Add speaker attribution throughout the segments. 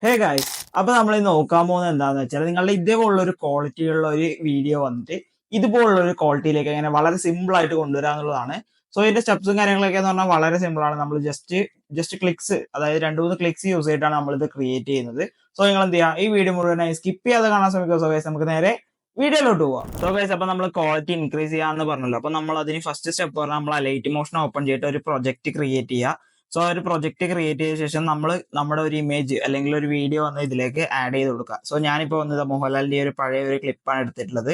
Speaker 1: Hey guys, അപ്പൊ നമ്മൾ നോക്കാൻ പോകുന്നത് എന്താന്ന് വെച്ചാൽ നിങ്ങളുടെ ഇതേപോലുള്ള ഒരു ക്വാളിറ്റിയുള്ള ഒരു വീഡിയോ വന്നിട്ട് ഇതുപോലുള്ള ഒരു ക്വാളിറ്റിയിലേക്ക് എങ്ങനെ വളരെ സിമ്പിൾ ആയിട്ട് കൊണ്ടുവരാന്നുള്ളതാണ്. സോ ഇതിന്റെ സ്റ്റെപ്സും കാര്യങ്ങളൊക്കെ എന്ന് പറഞ്ഞാൽ വളരെ സിമ്പിൾ ആണ്. നമ്മൾ ജസ്റ്റ് ക്ലിക്സ്, അതായത് 2-3 ക്ലിക്സ് യൂസ് ചെയ്തിട്ടാണ് നമ്മൾ ഇത് ക്രിയേറ്റ് ചെയ്യുന്നത്. സോ നിങ്ങൾ എന്ത് ചെയ്യുക, ഈ വീഡിയോ മുഴുവനായി സ്കിപ്പ് ചെയ്യാതെ കാണാൻ ശ്രമിക്കുക. സോ ഗൈസ്, നമുക്ക് നേരെ വീഡിയോയിലോട്ട് പോവാം. സോ ഗൈസ്, അപ്പൊ നമ്മൾ ക്വാളിറ്റി ഇൻക്രീസ് ചെയ്യാന്ന് പറഞ്ഞല്ലോ. അപ്പൊ നമ്മൾ അതിന് ഫസ്റ്റ് സ്റ്റെപ്പ് പറഞ്ഞാൽ നമ്മൾ ലൈറ്റ് മോഷൻ ഓപ്പൺ ചെയ്തിട്ട് ഒരു പ്രൊജക്ട് ക്രിയേറ്റ് ചെയ്യുക. സോ ഒരു പ്രൊജക്ട് ക്രിയേറ്റ് ചെയ്ത ശേഷം നമ്മൾ നമ്മുടെ ഒരു ഇമേജ് അല്ലെങ്കിൽ ഒരു വീഡിയോ വന്ന് ഇതിലേക്ക് ആഡ് ചെയ്ത് കൊടുക്കുക. സോ ഞാനിപ്പോൾ വന്നത് മോഹൻലാലിന്റെ ഒരു പഴയ ഒരു ക്ലിപ്പാണ് എടുത്തിട്ടുള്ളത്.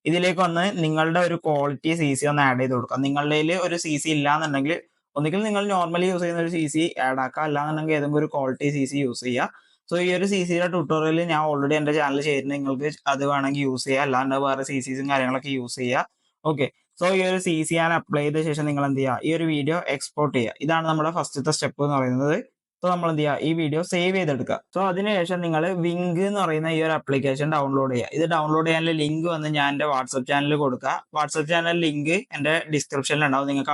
Speaker 1: ഇതിലേക്ക് വന്ന് നിങ്ങളുടെ ഒരു ക്വാളിറ്റി CC ഒന്ന് ആഡ് ചെയ്ത് കൊടുക്കുക. നിങ്ങളുടെ കയ്യിൽ ഒരു CC ഇല്ലാന്നുണ്ടെങ്കിൽ ഒന്നുകിൽ നിങ്ങൾ നോർമലി യൂസ് ചെയ്യുന്ന ഒരു CC ആഡ് ആക്കുക, അല്ലാന്നുണ്ടെങ്കിൽ ഏതെങ്കിലും ഒരു ക്വാളിറ്റി CC യൂസ് ചെയ്യുക. സോ ഈ ഒരു CCയുടെ ട്യൂട്ടോറിയൽ ഞാൻ ഓൾറെഡി എന്റെ ചാനൽ ചെയ്തിട്ടുണ്ട്. നിങ്ങൾക്ക് അത് വേണമെങ്കിൽ യൂസ് ചെയ്യുക, അല്ലാണ്ട് വേറെ CCസും കാര്യങ്ങളൊക്കെ യൂസ് ചെയ്യുക. ഓക്കെ. സോ ഈ ഒരു CC ഞാൻ അപ്ലൈ ചെയ്ത ശേഷം നിങ്ങൾ എന്ത് ചെയ്യുക, ഈ ഒരു വീഡിയോ എക്സ്പോർട്ട് ചെയ്യുക. ഇതാണ് നമ്മുടെ ഫസ്റ്റത്തെ സ്റ്റെപ്പ് എന്ന് പറയുന്നത്. സോ നമ്മൾ എന്ത് ചെയ്യുക, ഈ വീഡിയോ സേവ് ചെയ്തെടുക്കുക. സോ അതിനുശേഷം നിങ്ങൾ വിങ്ക് എന്ന് പറയുന്ന ഈ ഒരു ആപ്ലിക്കേഷൻ ഡൗൺലോഡ് ചെയ്യുക. ഇത് ഡൗൺലോഡ് ചെയ്യാനുള്ള ലിങ്ക് വന്ന് ഞാൻ എൻ്റെ വാട്സപ്പ് ചാനലിൽ കൊടുക്കുക. വാട്സപ്പ് ചാനൽ ലിങ്ക് എൻ്റെ ഡിസ്ക്രിപ്ഷനിൽ ഉണ്ടാവും. നിങ്ങൾക്ക്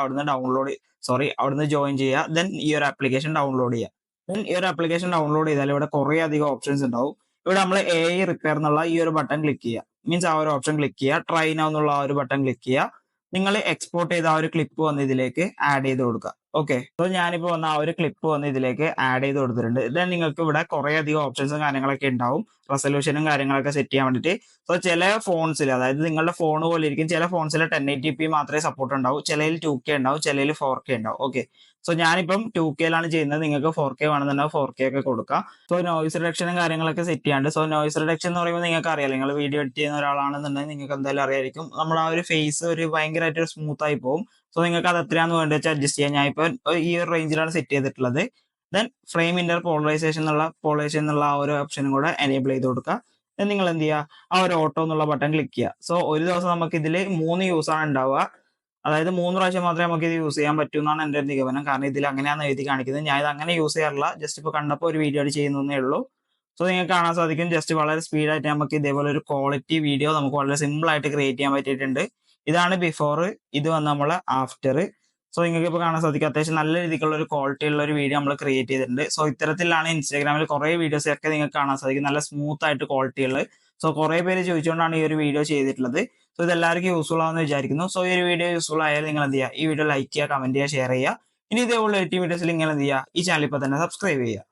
Speaker 1: അവിടുന്ന് ജോയിൻ ചെയ്യുക. ദെൻ ഈ ഒരു ആപ്ലിക്കേഷൻ ഡൗൺലോഡ് ചെയ്യുക. ദെൻ ഈ ഒരു ആപ്ലിക്കേഷൻ ഡൗൺലോഡ് ചെയ്താൽ ഇവിടെ കുറേ അധികം ഓപ്ഷൻസ് ഉണ്ടാവും. ഇവിടെ നമ്മൾ AI റിപ്പയർ എന്നുള്ള ഈ ഒരു ബട്ടൺ ക്ലിക്ക് ചെയ്യുക. മീൻസ് ആ ഒരു ഓപ്ഷൻ ക്ലിക്ക് ചെയ്യുക. ട്രൈ നൗ എന്നുള്ള ആ ഒരു ബട്ടൺ ക്ലിക്ക് ചെയ്യുക. നിങ്ങൾ എക്സ്പോർട്ട് ചെയ്ത ആ ഒരു ക്ലിപ്പ് വന്ന് ഇതിലേക്ക് ആഡ് ചെയ്ത് കൊടുക്കുക. ഓക്കെ. സോ ഞാനിപ്പോൾ വന്ന ആ ഒരു ക്ലിപ്പ് വന്ന് ഇതിലേക്ക് ആഡ് ചെയ്ത് കൊടുത്തിട്ടുണ്ട്. ദെൻ നിങ്ങൾക്ക് ഇവിടെ കുറേ അധികം ഓപ്ഷൻസും കാര്യങ്ങളൊക്കെ ഉണ്ടാവും. റെസൊല്യൂഷനും കാര്യങ്ങളൊക്കെ സെറ്റ് ചെയ്യാൻ വേണ്ടിയിട്ട്. സോ ചില ഫോൺസിൽ, അതായത് നിങ്ങളുടെ ഫോൺ പോലെ ഇരിക്കും, ചില ഫോൺസിൽ 1080p മാത്രമേ സപ്പോർട്ട് ഉണ്ടാവും, ചിലയിൽ 2K ഉണ്ടാവും, ചിലയിൽ 4K ഉണ്ടാവും. ഓക്കെ. സോ ഞാനിപ്പം 2Kയിലാണ് ചെയ്യുന്നത്. നിങ്ങൾക്ക് 4K വേണമെന്നുണ്ടെങ്കിൽ 4K ഒക്കെ കൊടുക്കാം. സോ നോയിസ് റിഡക്ഷനും കാര്യങ്ങളൊക്കെ സെറ്റ് ചെയ്യാണ്ട്. സോ നോയിസ് റിഡക്ഷൻ എന്ന് പറയുമ്പോൾ നിങ്ങൾക്ക് അറിയാം, നിങ്ങൾ വീഡിയോ എഡിറ്റ് ചെയ്യുന്ന ഒരാളാണെന്നുണ്ടെങ്കിൽ നിങ്ങൾക്ക് എന്തായാലും അറിയായിരിക്കും, നമ്മൾ ആ ഒരു ഫേസ് ഒരു ഭയങ്കരമായിട്ട് സ്മൂത്ത് ആയി പോകും. സോ നിങ്ങൾക്ക് അത് എത്രയാണെന്ന് വേണ്ടി വെച്ചാൽ അഡ്ജസ്റ്റ് ചെയ്യാം. ഞാൻ ഇപ്പോൾ ഈ ഒരു റേഞ്ചിലാണ് സെറ്റ് ചെയ്തിട്ടുള്ളത്. ദെൻ ഫ്രെയിം ഇന്റർ പോളറൈസേഷൻ എന്നുള്ള ആ ഒരു ഓപ്ഷനും കൂടെ എനേബിൾ ചെയ്ത് കൊടുക്കുക. ദെൻ നിങ്ങൾ എന്ത് ചെയ്യുക, ആ ഒരു ഓട്ടോ എന്നുള്ള ബട്ടൺ ക്ലിക്ക് ചെയ്യുക. സോ ഒരു ദിവസം നമുക്ക് ഇതിൽ 3 യൂസ് ആണ് ഉണ്ടാവുക. അതായത് 3 പ്രാവശ്യം മാത്രമേ നമുക്ക് ഇത് യൂസ് ചെയ്യാൻ പറ്റൂ എന്നാണ് എൻ്റെ ഒരു നിഗമനം. കാരണം ഇതിൽ അങ്ങനെയാണ് എഴുതി കാണിക്കുന്നത്. ഞാൻ ഇത് അങ്ങനെ യൂസ് ചെയ്യാറില്ല, ജസ്റ്റ് ഇപ്പോൾ കണ്ടപ്പോൾ ഒരു വീഡിയോ ചെയ്യുന്നേ ഉള്ളൂ. സോ നിങ്ങൾക്ക് കാണാൻ സാധിക്കും, ജസ്റ്റ് വളരെ സ്പീഡായിട്ട് നമുക്ക് ഇതേപോലെ ഒരു ക്വാളിറ്റി വീഡിയോ നമുക്ക് വളരെ സിമ്പിൾ ആയിട്ട് ക്രിയേറ്റ് ചെയ്യാൻ പറ്റിയിട്ടുണ്ട്. ഇതാണ് ബിഫോർ, ഇത് വന്ന് നമ്മളെ ആഫ്റ്റർ. സോ നിങ്ങൾക്ക് ഇപ്പോൾ കാണാൻ സാധിക്കും, അത്യാവശ്യം നല്ല രീതിക്കുള്ള ഒരു ക്വാളിറ്റി ഉള്ള ഒരു വീഡിയോ നമ്മൾ ക്രിയേറ്റ് ചെയ്തിട്ടുണ്ട്. സോ ഇത്തരത്തിലാണ് ഇൻസ്റ്റാഗ്രാമിൽ കുറേ വീഡിയോസ് ഒക്കെ നിങ്ങൾക്ക് കാണാൻ സാധിക്കും, നല്ല സ്മൂത്ത് ആയിട്ട് ക്വാളിറ്റി ഉള്ളത്. സോ കുറേ പേര് ചോദിച്ചുകൊണ്ടാണ് ഈ ഒരു വീഡിയോ ചെയ്തിട്ടുള്ളത്. സോ ഇത് എല്ലാവർക്കും യൂസ്ഫുൾ ആവുമെന്ന് വിചാരിക്കുന്നു. സോ ഈ ഒരു വീഡിയോ യൂസ്ഫുൾ ആയാൽ നിങ്ങൾ എന്ത് ചെയ്യുക, ഈ വീഡിയോ ലൈക്ക് ചെയ്യുക, കമന്റ് ചെയ്യുക, ഷെയർ ചെയ്യുക. ഇനി ഇതേപോലെ വീഡിയോസിൽ നിങ്ങൾ എന്ത് ചെയ്യുക, ഈ ചാനൽ ഇപ്പോൾ തന്നെ സബ്സ്ക്രൈബ് ചെയ്യുക.